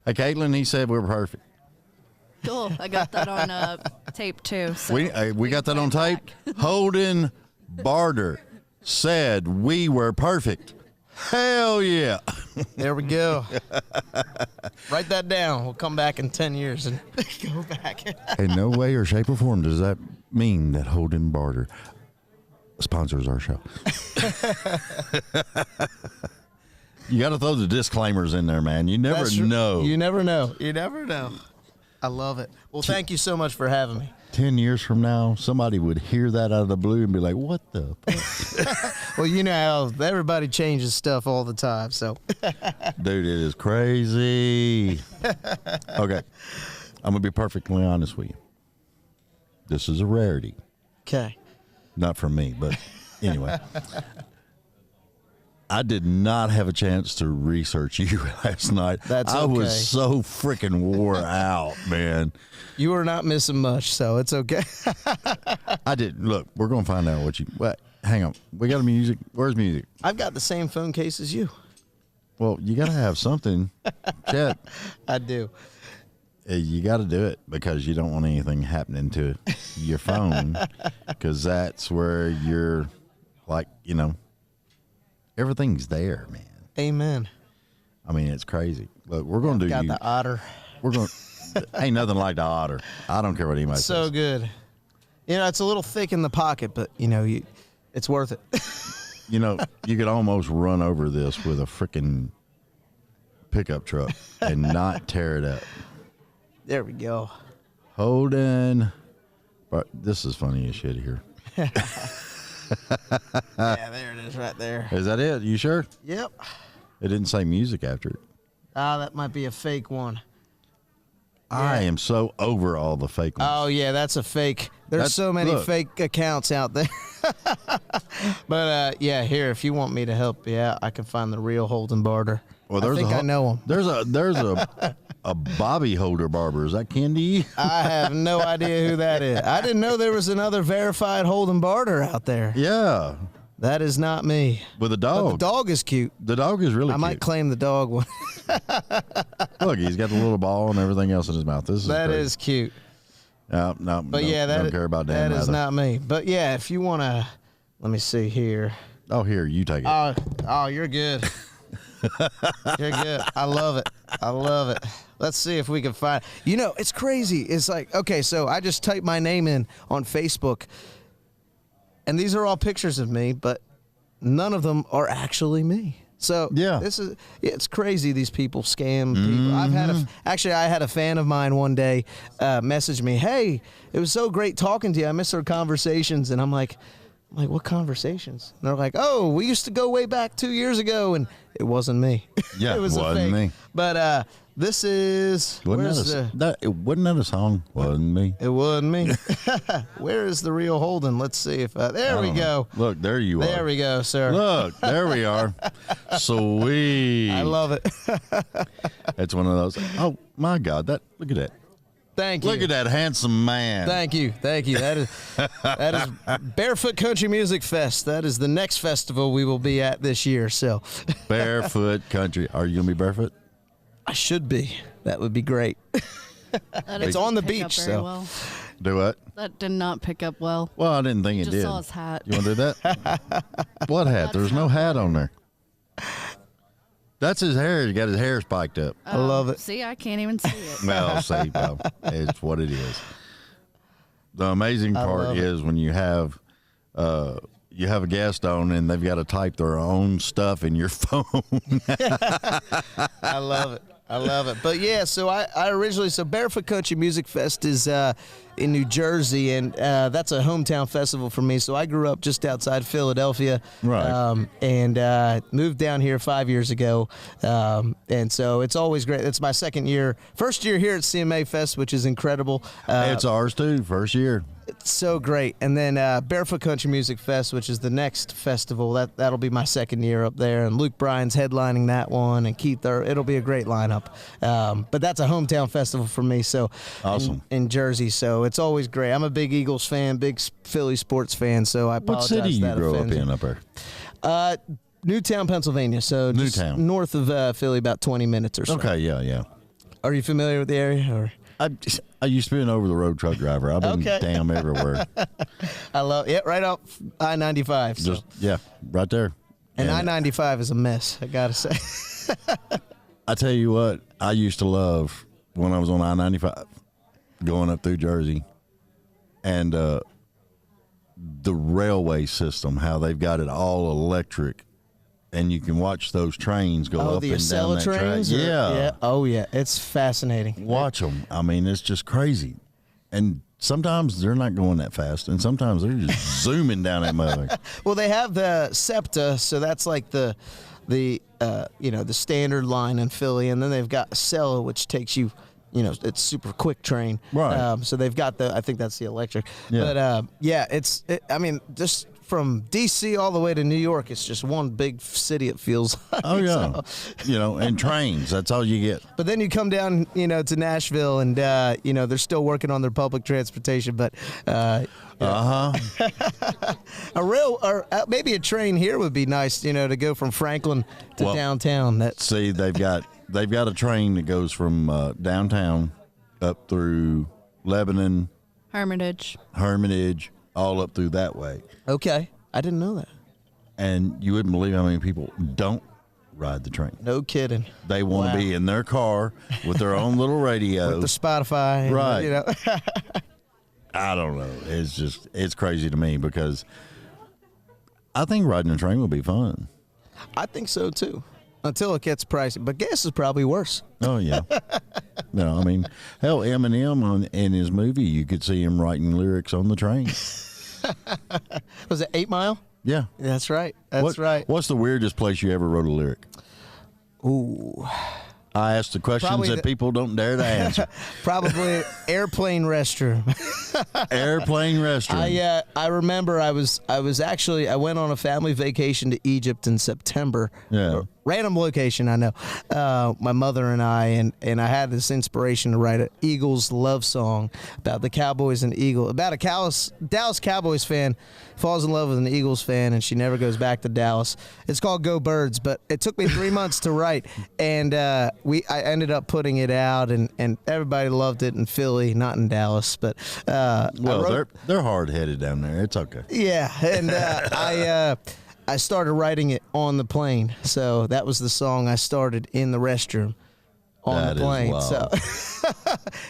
Hey, Caitlin, he said we were perfect. Cool. I got that on tape too. So We got that on tape. Holdyn Barder said we were perfect. Hell yeah. There we go. Write that down. We'll come back in 10 years and go back. In no way or shape or form does that mean that Holdyn Barder sponsors our show. You got to throw the disclaimers in there, man. You never know. You never know. You never know. I love it. Well, thank you so much for having me. 10 years from now, somebody would hear that out of the blue and be like, what the fuck? Well, you know how everybody changes stuff all the time, so. Dude, it is crazy. Okay. I'm going to be perfectly honest with you. This is a rarity. Okay. Not from me, but anyway. I did not have a chance to research you last night. That's okay. I was so freaking wore out, man. You were not missing much, so it's okay. I did. Look, we're going to find out what you... What? Hang on. We got a music. Where's music? I've got the same phone case as you. Well, you got to have something. Chet. I do. You got to do it because you don't want anything happening to your phone because that's where you're like, you know, everything's there, man. Amen. I mean, it's crazy. Look, we're going to do got the otter. We're going ain't nothing like the otter. I don't care what anybody says. So good. You know, it's a little thick in the pocket, but, you know, it's worth it. You know, you could almost run over this with a freaking pickup truck and not tear it up. There we go. Holdyn. But this is funny as shit here. Yeah, there it is right there. Is that it? You sure? Yep. It didn't say music after it. That might be a fake one. I am so over all the fake ones. Oh, yeah, that's a fake. There's so many fake accounts out there. But, yeah, here, if you want me to help you out, I can find the real Holdyn Barder. Well, I know him. There's a Bobby Holder barber. Is that Kendi? I have no idea who that is. I didn't know there was another verified Holdyn Barder out there. Yeah. That is not me. With a dog. But the dog is cute. The dog is really cute. I might claim the dog one. Look, he's got the little ball and everything else in his mouth. That is cute. No, but yeah, don't care about that is not me. But yeah, if you want to, let me see here. Oh, here, you take it. Oh, you're good. You're good. I love it. I love it. Let's see if we can find. You know, it's crazy. It's like, okay, so I just typed my name in on Facebook, and these are all pictures of me, but none of them are actually me. So yeah, it's crazy. These people scam people. I had a fan of mine one day message me, "Hey, it was so great talking to you. I miss our conversations." And I'm like, what conversations? And they're like, "Oh, we used to go way back 2 years ago," and it wasn't me. Yeah, it wasn't a fake. Me. But this is wasn't that a song? Wasn't me. It wasn't me. Where is the real Holdyn? Let's see if there we go. Look, there you are. There we go, sir. Look, there we are. Sweet. I love it. It's one of those. Oh my God! Look at that. Thank you. Look at that handsome man. Thank you. That is Barefoot Country Music Fest. That is the next festival we will be at this year. So Barefoot Country. Are you gonna be barefoot? I should be. That would be great. It's on the beach, so. Well. Do what? That did not pick up well. Well, I didn't think it did. Just saw his hat. You want to do that? What hat? There's no hat on there. That's his hair. He got his hair spiked up. I love it. See, I can't even see it. Well, see, it's what it is. The amazing part is when you have a guest on and they've got to type their own stuff in your phone. I love it. I love it. But yeah, so I originally, Barefoot Country Music Fest is in New Jersey, and that's a hometown festival for me. So I grew up just outside Philadelphia, right? And moved down here 5 years ago, and so it's always great. It's my first year here at CMA Fest, which is incredible. It's ours too, first year. It's so great. And then Barefoot Country Music Fest, which is the next festival. That'll be my second year up there. And Luke Bryan's headlining that one, and Keith it'll be a great lineup. But that's a hometown festival for me. So awesome. In Jersey. So it's always great. I'm a big Eagles fan, big Philly sports fan. So I apologize. What city you grow up in up there? Newtown, Pennsylvania. So just north of Philly, about 20 minutes or so. Okay, yeah. Are you familiar with the area? Or I used to be an over-the-road truck driver. I've been damn everywhere. I love it. Right off I-95. So. Yeah, right there. And I-95 is a mess, I gotta say. I tell you what, I used to love when I was on I-95 going up through Jersey, and the railway system, how they've got it all electric, and you can watch those trains go up and down that track. Yeah. Oh, yeah. It's fascinating. Watch them. I mean, it's just crazy. And sometimes they're not going that fast, and sometimes they're just zooming down that mother. Well, they have the SEPTA, so that's like the standard line in Philly, and then they've got Acela, which takes you, it's super quick train. Right. So they've got I think that's the electric. Yeah. But I mean, just from D.C. all the way to New York, it's just one big city, it feels like. Oh, yeah. So. And trains, that's all you get. But then you come down, to Nashville, and, they're still working on their public transportation, but... a rail, or maybe a train here would be nice, to go from Franklin to downtown. See, they've got a train that goes from downtown up through Lebanon, Hermitage, all up through that way. Okay, I didn't know that. And you wouldn't believe how many people don't ride the train. No kidding. They want to be in their car with their own little radio. With the Spotify. Right. I don't know. It's crazy to me because I think riding a train will be fun. I think so, too. Until it gets pricey. But gas is probably worse. Oh, yeah. No, I mean, hell, Eminem in his movie, you could see him writing lyrics on the train. Was it 8 Mile? Yeah. That's right. That's right. What's the weirdest place you ever wrote a lyric? Ooh. I asked the questions that people don't dare to answer. Probably airplane restroom. Airplane restroom. I remember I went on a family vacation to Egypt in September. Yeah. Random location, I know. My mother and I had this inspiration to write an Eagles love song about the Cowboys and Eagles, about a Dallas Cowboys fan falls in love with an Eagles fan, and she never goes back to Dallas. It's called Go Birds, but it took me 3 months to write, and I ended up putting it out, and everybody loved it in Philly, not in Dallas. But they're hard-headed down there. It's okay. Yeah, and I started writing it on the plane, so that was the song I started in the restroom on the plane. So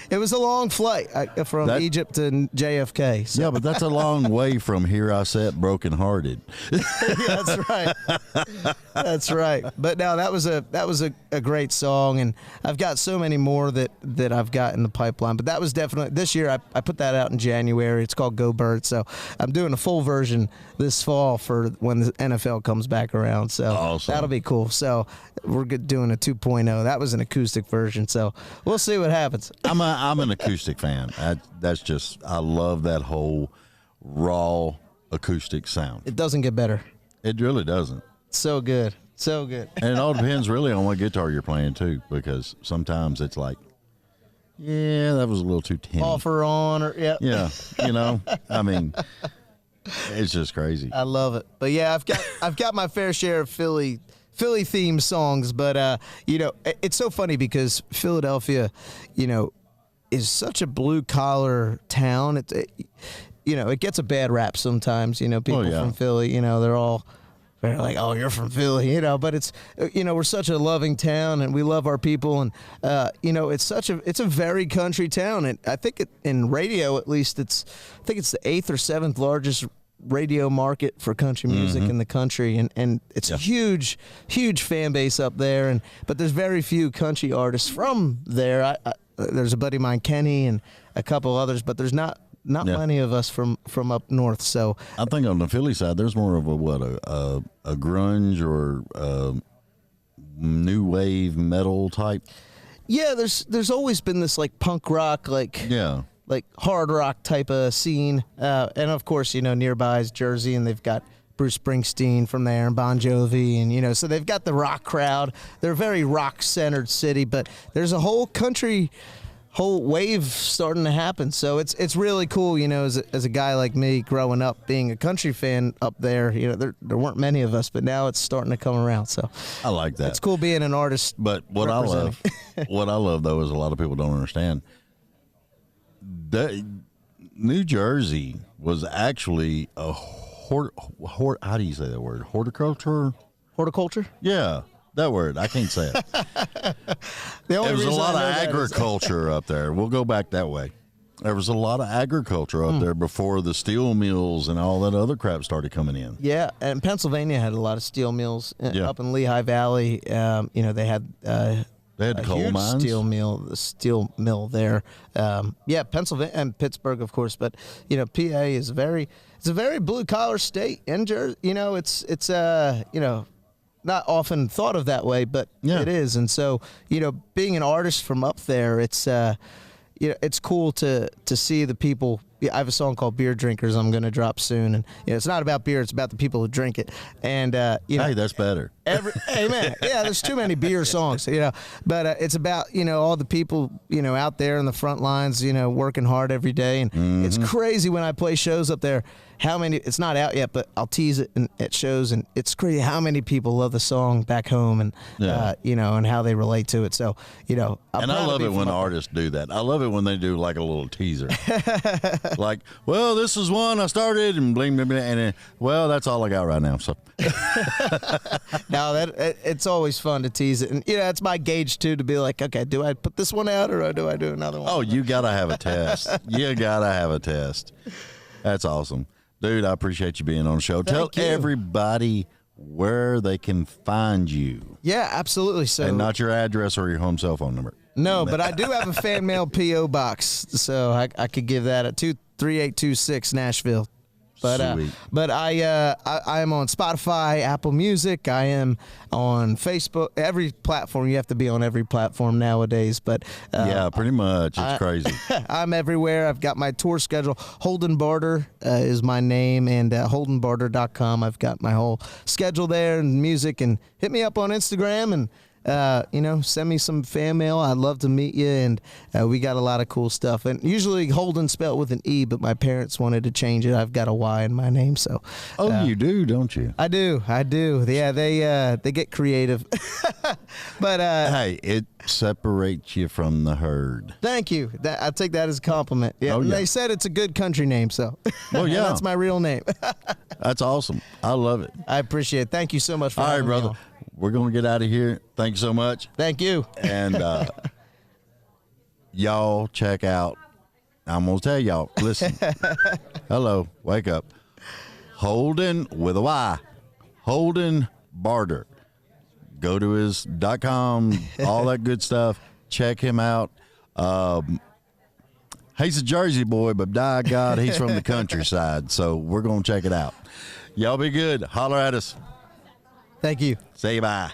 it was a long flight from Egypt to JFK. So. Yeah, but that's a long way from here I sat brokenhearted. That's right. That's right. But no, that was a great song, and I've got so many more that I've got in the pipeline. But that was definitely this year. I put that out in January. It's called Go Bird. So I'm doing a full version this fall for when the NFL comes back around. So awesome. That'll be cool. So we're doing a 2.0. That was an acoustic version. So we'll see what happens. I'm an acoustic fan. I love that whole raw acoustic sound. It doesn't get better. It really doesn't. So good. So good. And it all depends really on what guitar you're playing too, because sometimes it's like, yeah, that was a little too tinny. Off or on, or yeah, I mean, it's just crazy. I love it. But yeah, I've got my fair share of Philly themed songs, but it's so funny because Philadelphia, is such a blue collar town. It gets a bad rap sometimes. People from Philly, they're like, oh, you're from Philly, but it's, we're such a loving town, and we love our people, and it's a very country town, and I think in radio at least it's the 8th or 7th largest radio market for country music in the country, and it's a huge fan base up there, but there's very few country artists from there. There's a buddy of mine, Kenny, and a couple others, but there's not many of us from up north. So I think on the Philly side, there's more of a grunge or new wave metal type. Yeah, there's always been this like punk rock, like hard rock type of scene, and of course nearby is Jersey, and they've got Bruce Springsteen from there and Bon Jovi, and so they've got the rock crowd. They're a very rock centered city, but there's a whole country whole wave starting to happen. So it's really cool, you know, as a guy like me growing up being a country fan up there. You know, there weren't many of us, but now it's starting to come around. So I like that. it's cool being an artist. But what I love, though, is a lot of people don't understand. New Jersey was actually a how do you say that word? Horticulture. Yeah. That word, I can't say it. There was a lot of agriculture up there. We'll go back that way. There was a lot of agriculture up there before the steel mills and all that other crap started coming in. Yeah, and Pennsylvania had a lot of steel mills up in Lehigh Valley. You know, they had coal huge mines. Steel mill there. Yeah, Pennsylvania and Pittsburgh, of course. But you know, PA is it's a very blue collar state. And you know, it's you know, not often thought of that way, but it is. And so, you know, being an artist from up there, it's you know, it's cool to see the people. I have a song called Beer Drinkers I'm going to drop soon. And you know, it's not about beer, it's about the people who drink it. And you know, hey, that's better. Amen. Yeah, there's too many beer songs, you know. But it's about, you know, all the people, you know, out there in the front lines, you know, working hard every day. And it's crazy when I play shows up there, how many, it's not out yet, but I'll tease it at shows, and it's crazy how many people love the song back home, and you know, and how they relate to it. So, you know, I love it when artists do that. I love it when they do like a little teaser. Like, well, this is one I started, and bling, bling, bling, and then, well, that's all I got right now. So, now it's always fun to tease it, and you know, it's my gauge too, to be like, okay, do I put this one out or do I do another one? Oh, you gotta have a test. You gotta have a test. That's awesome, dude. I appreciate you being on the show. Tell everybody where they can find you. Yeah, absolutely. So, and not your address or your home cell phone number. No, but I do have a fan mail P.O. box, so I could give that at 23826 Nashville. But but I am on Spotify, Apple Music. I am on Facebook. Every platform. You have to be on every platform nowadays. But yeah, pretty much. It's crazy. I'm everywhere. I've got my tour schedule. Holdyn Barder is my name, and holdynbarder.com. I've got my whole schedule there and music. And hit me up on Instagram and. You know, send me some fan mail. I'd love to meet you, and we got a lot of cool stuff. And usually Holdyn spelled with an E, but my parents wanted to change it. I've got a Y in my name, so. You do, don't you? I do. Yeah, they get creative. But hey, it separates you from the herd. Thank you. I take that as a compliment. Yeah, they said it's a good country name, so. Well, yeah, that's my real name. That's awesome. I love it. I appreciate it. Thank you so much for having me on. Brother. We're going to get out of here. Thank you so much. Thank you. And y'all check out. I'm going to tell y'all, listen. Hello, wake up. Holdyn with a Y. Holdyn Barder. Go to his .com, all that good stuff. Check him out. He's a Jersey boy, but by God, he's from the countryside. So we're going to check it out. Y'all be good. Holler at us. Thank you. Say bye.